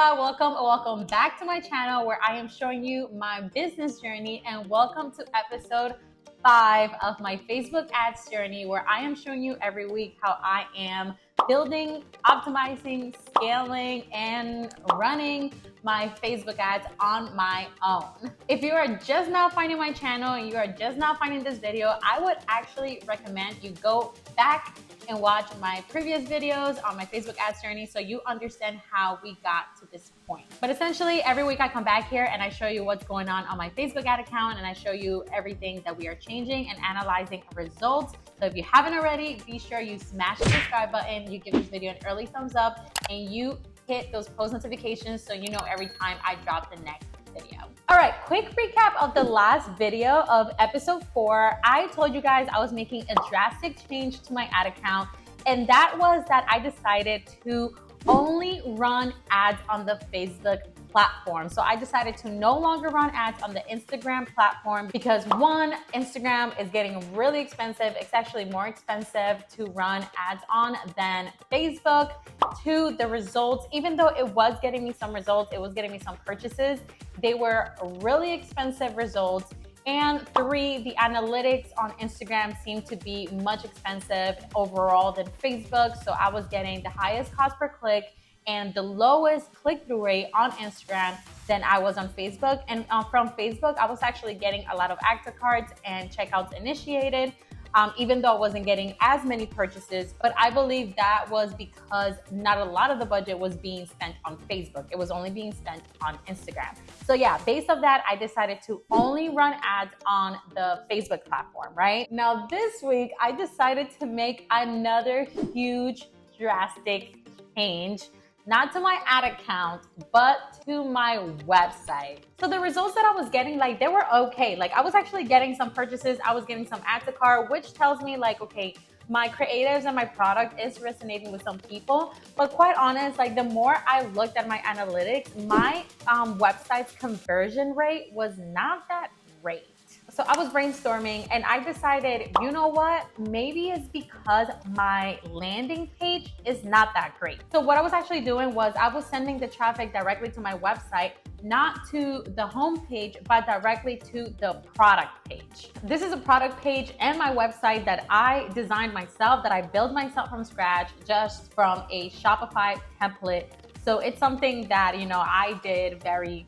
Hola, welcome back to my channel where I am showing you my business journey, and welcome to episode 5 of my Facebook ads journey, where I am showing you every week how I am building, optimizing, scaling, and running my Facebook ads on my own. If you are just now finding my channel and you are just now finding this video, I would actually recommend you go back and watch my previous videos on my Facebook ads journey so you understand how we got to this point. But essentially, every week I come back here and I show you what's going on my Facebook ad account, and I show you everything that we are changing and analyzing results. So if you haven't already, be sure you smash the subscribe button, you give this video an early thumbs up, and you hit those post notifications so you know every time I drop the next video. All right, quick recap of the last video of episode 4. I told you guys I was making a drastic change to my ad account, and that was that I decided to only run ads on the Facebook platform. So I decided to no longer run ads on the Instagram platform because, one, Instagram is getting really expensive. It's actually more expensive to run ads on than Facebook. 2, the results, even though it was getting me some results, it was getting me some purchases, they were really expensive results. And 3, the analytics on Instagram seemed to be much expensive overall than Facebook. So I was getting the highest cost per click and the lowest click-through rate on Instagram than I was on Facebook. And from Facebook, I was actually getting a lot of active cards and checkouts initiated, even though I wasn't getting as many purchases. But I believe that was because not a lot of the budget was being spent on Facebook. It was only being spent on Instagram. So yeah, based on that, I decided to only run ads on the Facebook platform, right? Now this week, I decided to make another huge, drastic change, not to my ad account, but to my website. So the results that I was getting, like, they were okay. Like, I was actually getting some purchases, I was getting some add to cart, which tells me, like, okay, my creatives and my product is resonating with some people. But quite honest, like, the more I looked at my analytics, my website's conversion rate was not that great. So I was brainstorming and I decided, you know what? Maybe it's because my landing page is not that great. So what I was actually doing was I was sending the traffic directly to my website, not to the home page, but directly to the product page. This is a product page and my website that I designed myself, that I built myself from scratch, just from a Shopify template. So it's something that, you know, I did very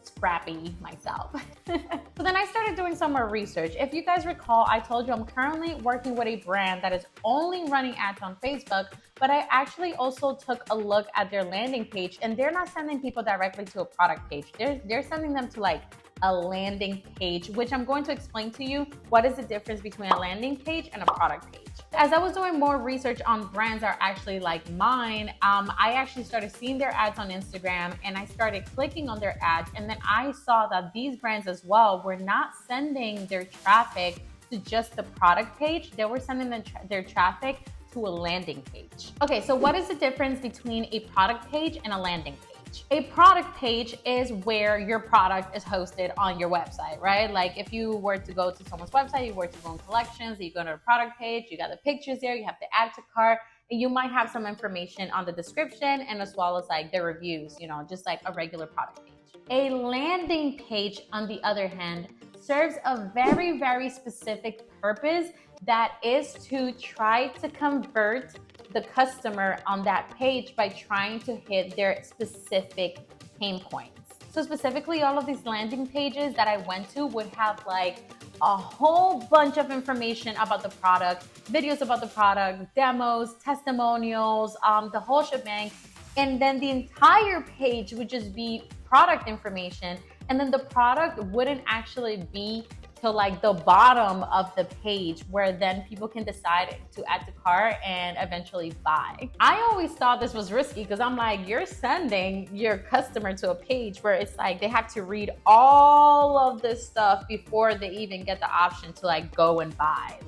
scrappy myself. So then I started doing some more research. If you guys recall, I told you I'm currently working with a brand that is only running ads on Facebook, but I actually also took a look at their landing page, and they're not sending people directly to a product page. They're sending them to like a landing page, which I'm going to explain to you what is the difference between a landing page and a product page. As I was doing more research on brands that are actually like mine, I actually started seeing their ads on Instagram, and I started clicking on their ads, and then I saw that these brands as well were not sending their traffic to just the product page. They were sending their traffic to a landing page. Okay, so what is the difference between a product page and a landing page? A product page is where your product is hosted on your website, right? Like if you were to go to someone's website, you were to go in collections, you go to the product page, you got the pictures there, you have the add to cart, and you might have some information on the description and as well as like the reviews, you know, just like a regular product page. A landing page, on the other hand, serves a very, very specific purpose, that is to try to convert the customer on that page by trying to hit their specific pain points. So specifically, all of these landing pages that I went to would have like a whole bunch of information about the product, videos about the product, demos, testimonials, the whole shebang. And then the entire page would just be product information. And then the product wouldn't actually be to like the bottom of the page, where then people can decide to add to cart and eventually buy. I always thought this was risky because I'm like, you're sending your customer to a page where it's like they have to read all of this stuff before they even get the option to like go and buy.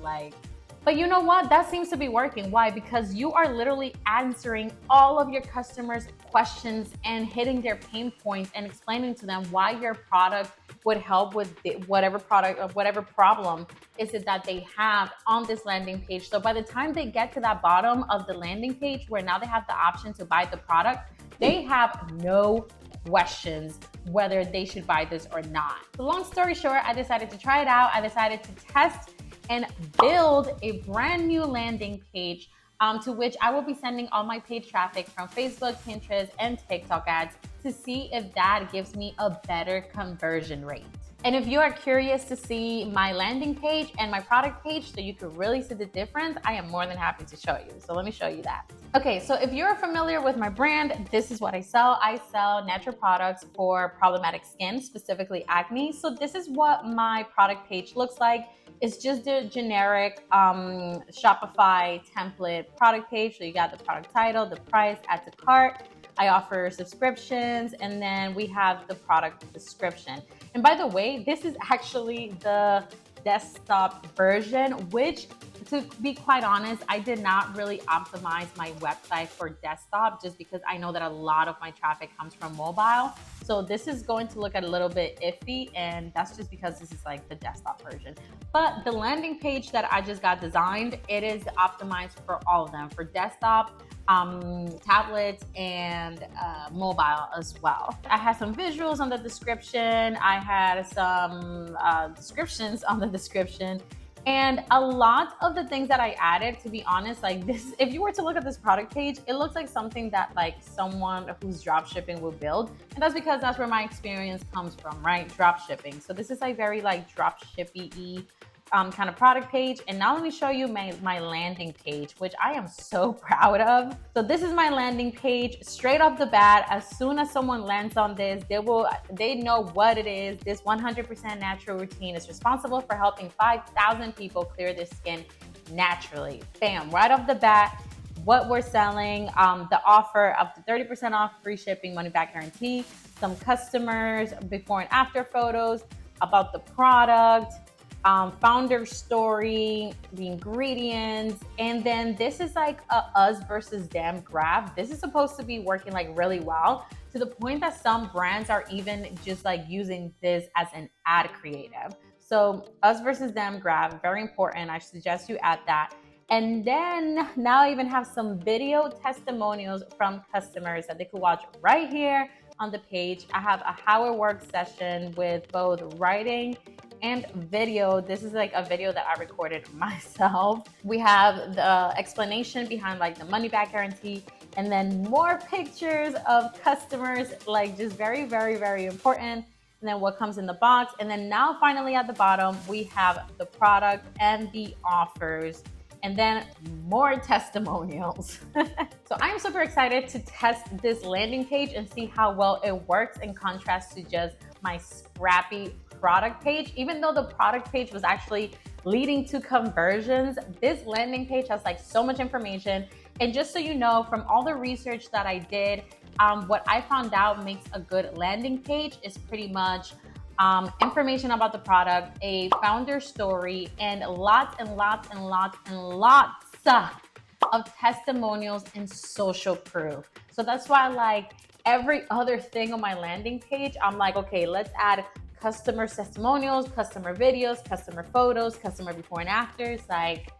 But you know what? That seems to be working. Why? Because you are literally answering all of your customers' questions and hitting their pain points and explaining to them why your product would help with whatever product or whatever problem is it that they have on this landing page. So by the time they get to that bottom of the landing page where now they have the option to buy the product, they have no questions whether they should buy this or not. So long story short, I decided to try it out. I decided to test and build a brand new landing page to which I will be sending all my paid traffic from Facebook, Pinterest, and TikTok ads to see if that gives me a better conversion rate. And if you are curious to see my landing page and my product page so you can really see the difference, I am more than happy to show you. So let me show you that. Okay, so if you're familiar with my brand, this is what I sell. I sell natural products for problematic skin, specifically acne. So this is what my product page looks like. It's just a generic Shopify template product page. So you got the product title, the price, add to cart. I offer subscriptions, and then we have the product description. And by the way, this is actually the desktop version, which, to be quite honest, I did not really optimize my website for desktop just because I know that a lot of my traffic comes from mobile. So this is going to look a little bit iffy, and that's just because this is like the desktop version. But the landing page that I just got designed, it is optimized for all of them, for desktop, tablets, and mobile as well. I had some visuals on the description. I had some descriptions on the description. And a lot of the things that I added, to be honest, like this, if you were to look at this product page, it looks like something that like someone who's drop shipping will build. And that's because that's where my experience comes from, right? Drop shipping. So this is like very like drop shippy kind of product page. And now let me show you my landing page, which I am so proud of. So this is my landing page. Straight off the bat, as soon as someone lands on this, they know what it is. This 100% natural routine is responsible for helping 5,000 people clear their skin naturally. Bam, right off the bat, what we're selling, the offer up to 30% off, free shipping, money back guarantee, some customers before and after photos about the product, founder story, the ingredients, and then this is like a us versus them graph. This is supposed to be working like really well, to the point that some brands are even just like using this as an ad creative. So us versus them graph, very important. I suggest you add that. And then now I even have some video testimonials from customers that they could watch right here on the page. I have a how it works session with both writing and video. This is like a video that I recorded myself. We have the explanation behind like the money back guarantee, and then more pictures of customers, like just very, very, very important. And then what comes in the box. And then now finally at the bottom, we have the product and the offers, and then more testimonials. So I'm super excited to test this landing page and see how well it works in contrast to just my scrappy product page. Even though the product page was actually leading to conversions, this landing page has like so much information. And just so you know, from all the research that I did, what I found out makes a good landing page is pretty much information about the product, a founder story, and lots and lots and lots and lots of testimonials and social proof. So that's why like every other thing on my landing page, I'm like, okay, let's add customer testimonials, customer videos, customer photos, customer before and afters. Like,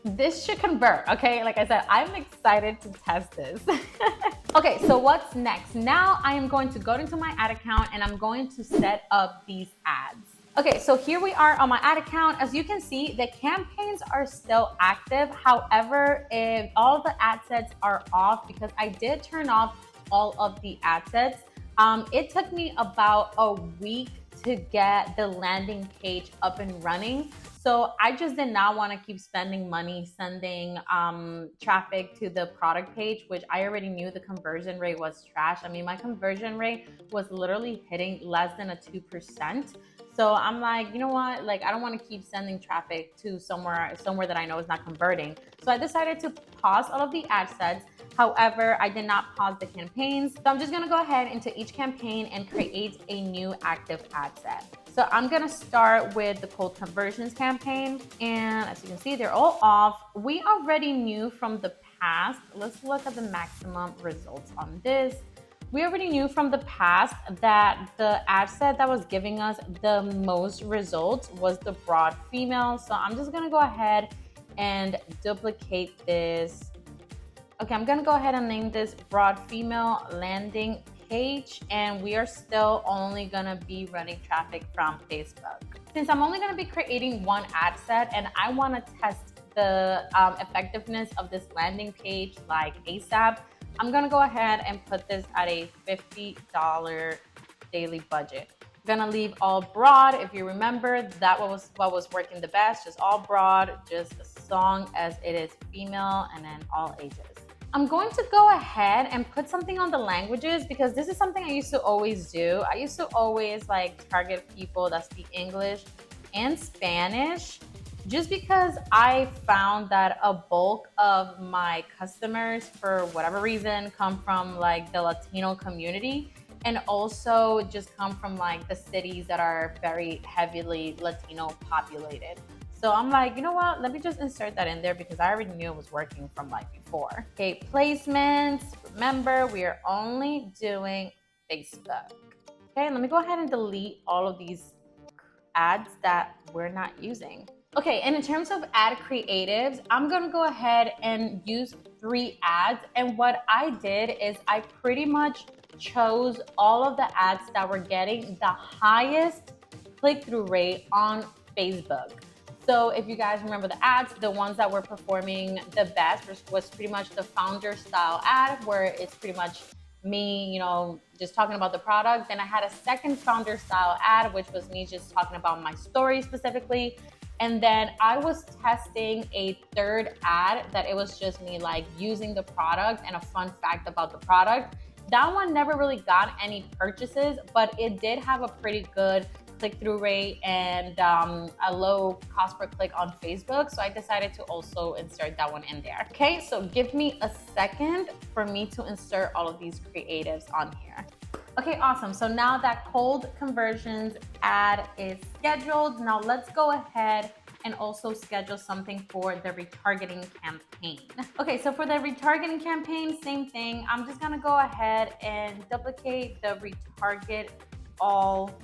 this should convert, okay? Like I said, I'm excited to test this. Okay, so what's next? Now I am going to go into my ad account and I'm going to set up these ads. Okay, so here we are on my ad account. As you can see, the campaigns are still active. However, if all the ad sets are off, because I did turn off all of the ad sets, it took me about a week to get the landing page up and running. So I just did not want to keep spending money sending traffic to the product page, which I already knew the conversion rate was trash. I mean, my conversion rate was literally hitting less than a 2%. So I'm like, you know what? Like, I don't want to keep sending traffic to somewhere that I know is not converting. So I decided to pause all of the ad sets. However, I did not pause the campaigns. So I'm just going to go ahead into each campaign and create a new active ad set. So I'm going to start with the cold conversions campaign. And as you can see, they're all off. We already knew from the past. Let's look at the maximum results on this. We already knew from the past that the ad set that was giving us the most results was the broad female. So I'm just going to go ahead and duplicate this Okay, I'm gonna go ahead and name this broad female landing page, and we are still only gonna be running traffic from Facebook. Since I'm only gonna be creating one ad set and I wanna test the effectiveness of this landing page like ASAP, I'm gonna go ahead and put this at a $50 daily budget. I'm gonna leave all broad. If you remember, that was what was working the best, just all broad, just as long as it is female and then all ages. I'm going to go ahead and put something on the languages because this is something I used to always do. I used to always like target people that speak English and Spanish just because I found that a bulk of my customers, for whatever reason, come from like the Latino community and also just come from like the cities that are very heavily Latino populated. So I'm like, you know what? Let me just insert that in there because I already knew it was working from like before. Okay, placements. Remember, we are only doing Facebook. Okay, let me go ahead and delete all of these ads that we're not using. Okay, and in terms of ad creatives, I'm gonna go ahead and use 3 ads. And what I did is I pretty much chose all of the ads that were getting the highest click-through rate on Facebook. So if you guys remember the ads, the ones that were performing the best was pretty much the founder style ad where it's pretty much me, just talking about the product. Then I had a second founder style ad, which was me just talking about my story specifically. And then I was testing a third ad that it was just me like using the product and a fun fact about the product. That one never really got any purchases, but it did have a pretty good click-through rate and a low cost per click on Facebook. So I decided to also insert that one in there. Okay, so give me a second for me to insert all of these creatives on here. Okay, awesome. So now that cold conversions ad is scheduled, now let's go ahead and also schedule something for the retargeting campaign. Okay, so for the retargeting campaign, same thing. I'm just gonna go ahead and duplicate the retarget all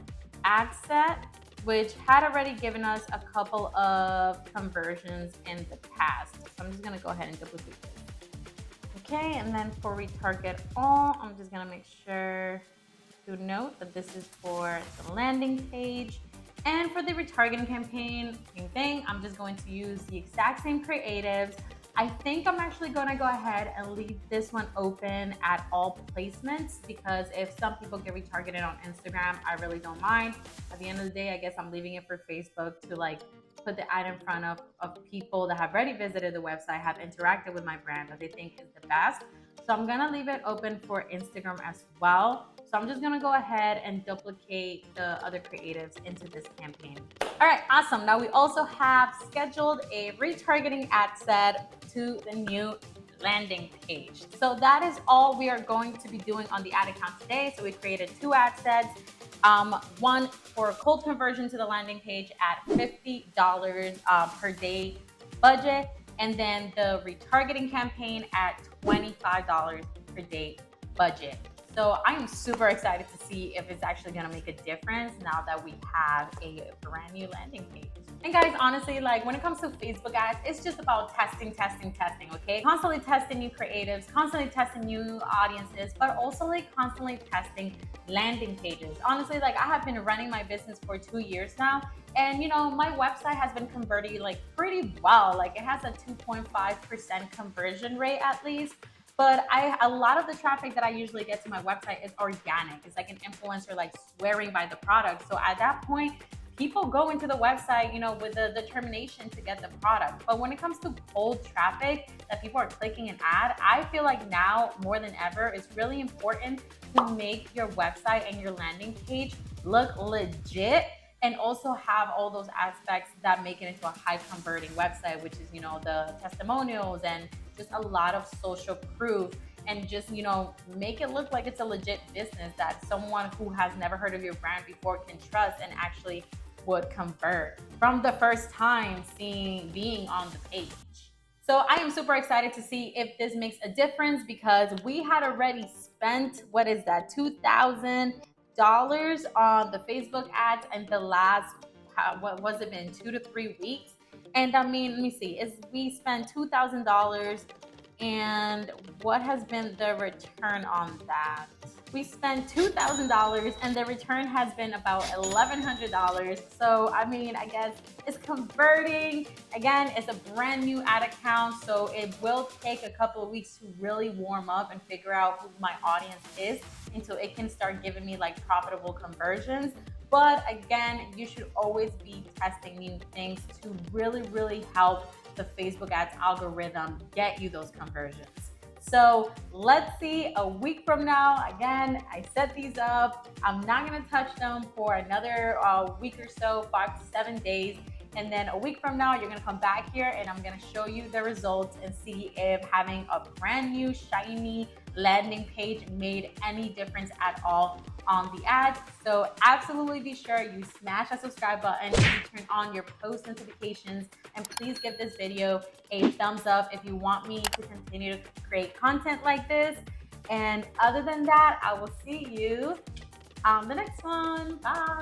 ad set, which had already given us a couple of conversions in the past. So I'm just gonna go ahead and duplicate this. Okay, and then for retarget all, I'm just gonna make sure to note that this is for the landing page. And for the retargeting campaign, same thing. I'm just going to use the exact same creatives. I think I'm actually going to go ahead and leave this one open at all placements because if some people get retargeted on Instagram, I really don't mind. At the end of the day, I guess I'm leaving it for Facebook to like put the ad in front of people that have already visited the website, have interacted with my brand that they think is the best. So I'm going to leave it open for Instagram as well. So I'm just gonna go ahead and duplicate the other creatives into this campaign. All right, awesome. Now we also have scheduled a retargeting ad set to the new landing page. So that is all we are going to be doing on the ad account today. So we created 2 ad sets. One for cold conversion to the landing page at $50 per day budget, and then the retargeting campaign at $25 per day budget. So I am super excited to see if it's actually gonna make a difference now that we have a brand new landing page. And guys, honestly, like when it comes to Facebook ads, it's just about testing, okay? Constantly testing new creatives, constantly testing new audiences, but also like constantly testing landing pages. Honestly, like I have been running my business for 2 years now, and my website has been converting like pretty well. Like it has a 2.5% conversion rate at least. But a lot of the traffic that I usually get to my website is organic. It's like an influencer like swearing by the product. So at that point, people go into the website, with the determination to get the product. But when it comes to cold traffic that people are clicking an ad, I feel like now more than ever, it's really important to make your website and your landing page look legit and also have all those aspects that make it into a high converting website, which is, the testimonials and just a lot of social proof, and just, make it look like it's a legit business that someone who has never heard of your brand before can trust and actually would convert from the first time being on the page. So I am super excited to see if this makes a difference because we had already spent, what is that, $2,000 on the Facebook ads in the last, what was it been, 2 to 3 weeks? And I mean, let me see, we spent $2,000 And what has been the return on that? We spent $2,000 and the return has been about $1,100. So, I mean, I guess it's converting. Again, it's a brand new ad account, so it will take a couple of weeks to really warm up and figure out who my audience is until it can start giving me like profitable conversions. But again, you should always be testing new things to really help the Facebook ads algorithm get you those conversions. So let's see a week from now. Again, I set these up. I'm not gonna touch them for another week or so, 5 to 7 days. And then a week from now, you're gonna come back here and I'm gonna show you the results and see if having a brand new shiny landing page made any difference at all on the ads. So absolutely be sure you smash that subscribe button and you turn on your post notifications, and please give this video a thumbs up if you want me to continue to create content like this. And other than that, I will see you on the next one. Bye.